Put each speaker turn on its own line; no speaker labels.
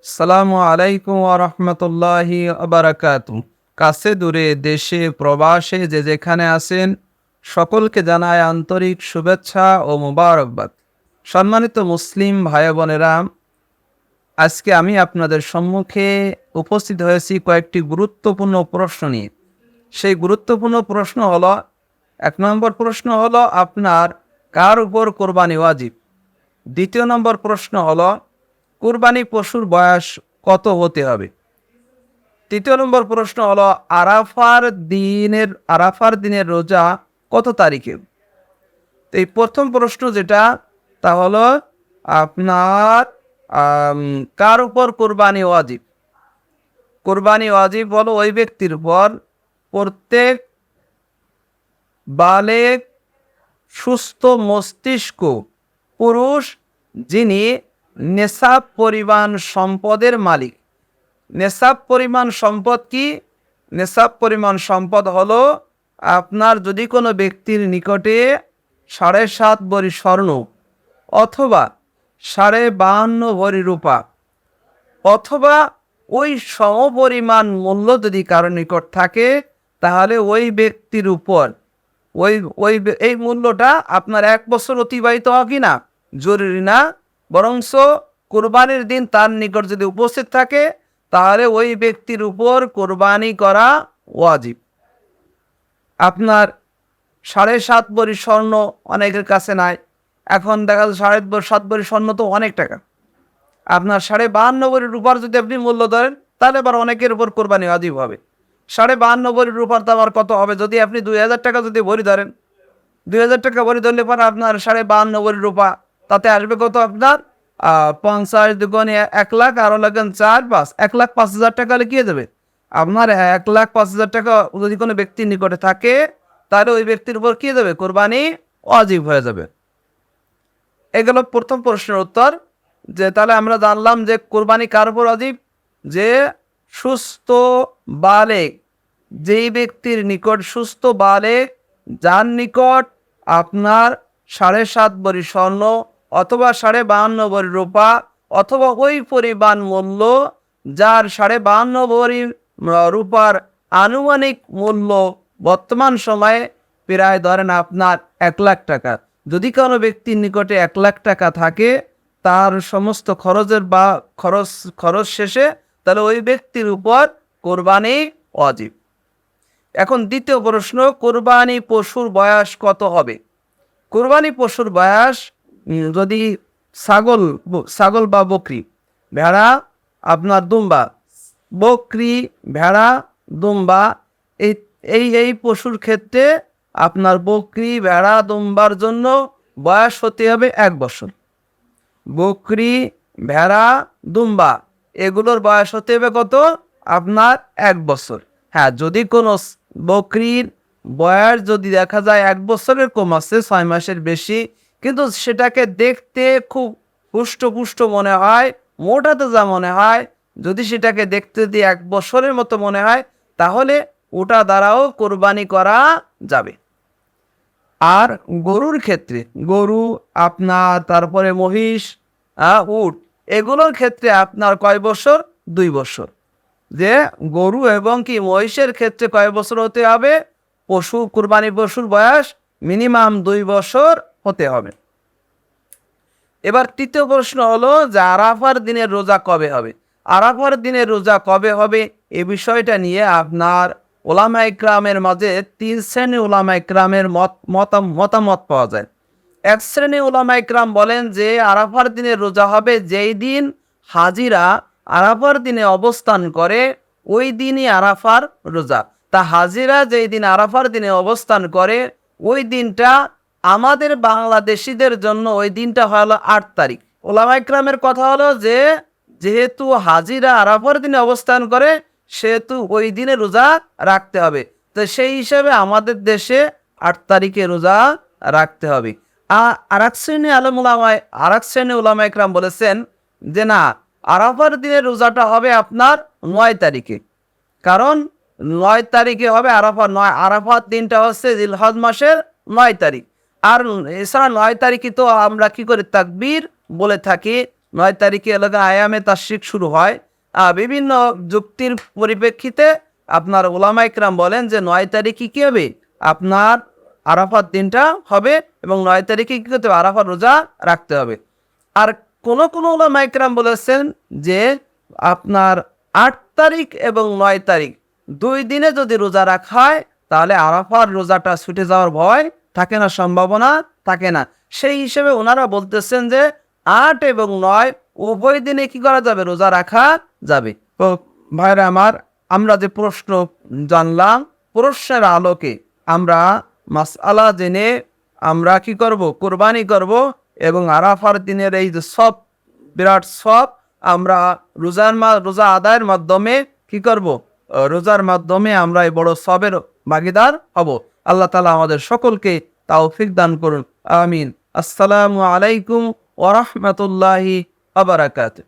আসসালামু আলাইকুম ওয়া রাহমাতুল্লাহি ওয়া বারাকাতুহু। কাছে দূরে দেশে প্রবাসে যে যেখানে আছেন সকলকে জানায় আন্তরিক শুভেচ্ছা ও মোবারকবাদ। সম্মানিত মুসলিম ভাই বোনেরা, আজকে আমি আপনাদের সম্মুখে উপস্থিত হয়েছি কয়েকটি গুরুত্বপূর্ণ প্রশ্ন নিয়ে। সেই গুরুত্বপূর্ণ প্রশ্ন হলো, ১ নম্বর প্রশ্ন হলো আপনার কার উপর কোরবানি ওয়াজিব। ২য় নম্বর প্রশ্ন হলো কুরবানি পশুর বয়স কত হতে হবে। ৩য় নম্বর প্রশ্ন হলো আরাফার দিনের রোজা কত তারিখে। তো এই প্রথম প্রশ্ন যেটা, তা হলো আপনার কার উপর কোরবানি ওয়াজিব। কোরবানি ওয়াজিব হলো ওই ব্যক্তির উপর, প্রত্যেক বালেগ সুস্থ মস্তিষ্ক পুরুষ যিনি নেশাব পরিমাণ সম্পদের মালিক। নেশাব পরিমাণ সম্পদ কি? নেশাব পরিমাণ সম্পদ হলো আপনার যদি কোনো ব্যক্তির নিকটে 7.5 ভরি স্বর্ণ অথবা 52.5 ভরি রূপা অথবা ওই সমপরিমাণ মূল্য যদি কারো নিকট থাকে, তাহলে ওই ব্যক্তির উপর ওই ওই এই মূল্যটা আপনার 1 বছর অতিবাহিত হয় কি না জরুরি না, বরংস কোরবানির দিন তার নিকট যদি উপস্থিত থাকে তাহলে ওই ব্যক্তির উপর কোরবানি করা ওয়াজিব। আপনার 7.5 ভরি স্বর্ণ অনেকের কাছে নাই, এখন দেখা যাচ্ছে 7.5 ভরি স্বর্ণ তো অনেক টাকা। আপনার 52.5 ভরি রূপার যদি আপনি মূল্য ধরেন, তাহলে আবার অনেকের উপর কোরবানি ওয়াজিব হবে। 52.5 ভরি রূপার দাম আর কত হবে? যদি আপনি 2,000 টাকা যদি ভরি ধরেন, 2,000 টাকা ভরি ধরলে পরে আপনার 52.5 ভরি রূপা, তাতে আসবে কত আপনার 50 দুগুণে 1 লাখ, আরো লাগেন 4 5 1,05,000 টাকা হলে কি হয়ে যাবে আপনার 1,05,000 টাকা যদি কোনো ব্যক্তির নিকটে থাকে, তাহলে ওই ব্যক্তির উপর কি হয়ে যাবে? কোরবানি ওয়াজিব হয়ে যাবে। এগুলো প্রথম প্রশ্নের উত্তর। যে তাহলে আমরা জানলাম যে কোরবানি কার উপর ওয়াজিব? যে সুস্থ বালেগ, যেই ব্যক্তির নিকট সুস্থ বালেগ, যার নিকট আপনার 7.5 ভরি স্বর্ণ অথবা 52.5 ভরি রূপা অথবা ওই পরিমাণ মূল্য, যার 52.5 ভরি রূপার আনুমানিক মূল্য বর্তমান সময়ে প্রায় ধরেন আপনার 1 লাখ টাকা। যদি কোনো ব্যক্তির নিকটে 1 লাখ টাকা থাকে, তার সমস্ত খরচ শেষে তাহলে ওই ব্যক্তির উপর কোরবানি ওয়াজিব। এখন দ্বিতীয় প্রশ্ন, কোরবানি পশুর বয়স কত হবে। কোরবানি পশুর বয়স যদি ছাগল বা বকরি, ভেড়া, আপনার দুম্বা, বকরি, ভেড়া, দুম্বা, এই এই এই পশুর ক্ষেত্রে আপনার বকরি, ভেড়া, দুম্বার জন্য বয়স হতে হবে 1 বছর। বকরি, ভেড়া, দুম্বা এগুলোর বয়স হতে হবে কত? আপনার 1 বছর। হ্যাঁ, যদি কোনো বকরির বয়স যদি দেখা যায় 1 বছরের কম আছে, 6 মাসের বেশি, কিন্তু সেটাকে দেখতে খুব পুষ্ট মনে হয়, মোটা তাজা মনে হয়, যদি সেটাকে দেখতে দিয়ে 1 বছরের মতো মনে হয়, তাহলে ওটা দ্বারাও কোরবানি করা যাবে। আর গরুর ক্ষেত্রে, গরু আপনার, তারপরে মহিষ, উট, এগুলোর ক্ষেত্রে আপনার কয় বছর? 2 বছর। যে গরু এবং কি মহিষের ক্ষেত্রে কয় বছর হতে হবে? কুরবানি পশুর বয়স মিনিমাম 2 বছর হতে হবে। এবার তৃতীয় প্রশ্ন হলো যে আরাফার দিনের রোজা কবে হবে। আরাফার দিনের রোজা কবে হবে এ বিষয়টা নিয়ে আপনার ওলামা ইকরামের মাঝে 3 শ্রেণী ওলামা ইকরামের মতামত পাওয়া যায়। 1 শ্রেণী ওলামা ইকরাম বলেন যে আরাফার দিনের রোজা হবে যেই দিন হাজিরা আরাফার দিনে অবস্থান করে, ওই দিনই আরাফার রোজা। তা হাজিরা যেই দিন আরাফার দিনে অবস্থান করে, ওই দিনটা আমাদের বাংলাদেশিদের জন্য ওই দিনটা হলো 8 তারিখ। ওলামা ইকরামের কথা হলো যে যেহেতু হাজিরা আরাফার দিনে অবস্থান করে, সেহেতু ওই দিনে রোজা রাখতে হবে। তো সেই হিসাবে আমাদের দেশে 8 তারিখে রোজা রাখতে হবে। আর এক শ্রেণী ওলামা ইকরাম বলেছেন যে না, আরাফার দিনের রোজাটা হবে আপনার 9 তারিখে। কারণ 9 তারিখে হবে আরাফা। আরাফার দিনটা হচ্ছে জিলহজ মাসের 9 তারিখ। আর এছাড়া 9 তারিখে তো আমরা কি করে তাকবীর বলে থাকি, 9 তারিখে এলাকা আয়ামে তাশরিক শুরু হয়। বিভিন্ন যুক্তির পরিপ্রেক্ষিতে আপনার ওলামা ইকরাম বলেন যে 9 তারিখে কি হবে, আপনার আরাফাত দিনটা হবে এবং 9 তারিখে কি করতে হবে, আরাফাত রোজা রাখতে হবে। আর কোন ওলামা ইকরাম বলেছেন যে আপনার 8 তারিখ এবং 9 তারিখ 2 দিনে যদি রোজা রাখা হয় তাহলে আরাফার রোজাটা ছুটে যাওয়ার ভয় থাকে না, সম্ভাবনা থাকে না। সেই হিসেবে ওনারা বলতেছেন যে 8 এবং 9 উভয় দিনে কি করা যাবে, রোজা রাখা যাবে। তো ভাইরা আমার, আমরা যে প্রশ্ন জানলাম, প্রশ্নের আলোকে আমরা মাসআলা জেনে আমরা কি করব, কোরবানি করব এবং আরাফার দিনের এই যে সব বিরাট সব আমরা রোজা আদায়ের মাধ্যমে কি করব, রোজার মাধ্যমে আমরা এই বড় সবের ভাগীদার হব। আল্লাহ তাআলা আমাদের সকলকে তৌফিক দান করুন, আমিন। আসসালামু আলাইকুম ওয়া রাহমাতুল্লাহি ওয়া বারাকাতুহু।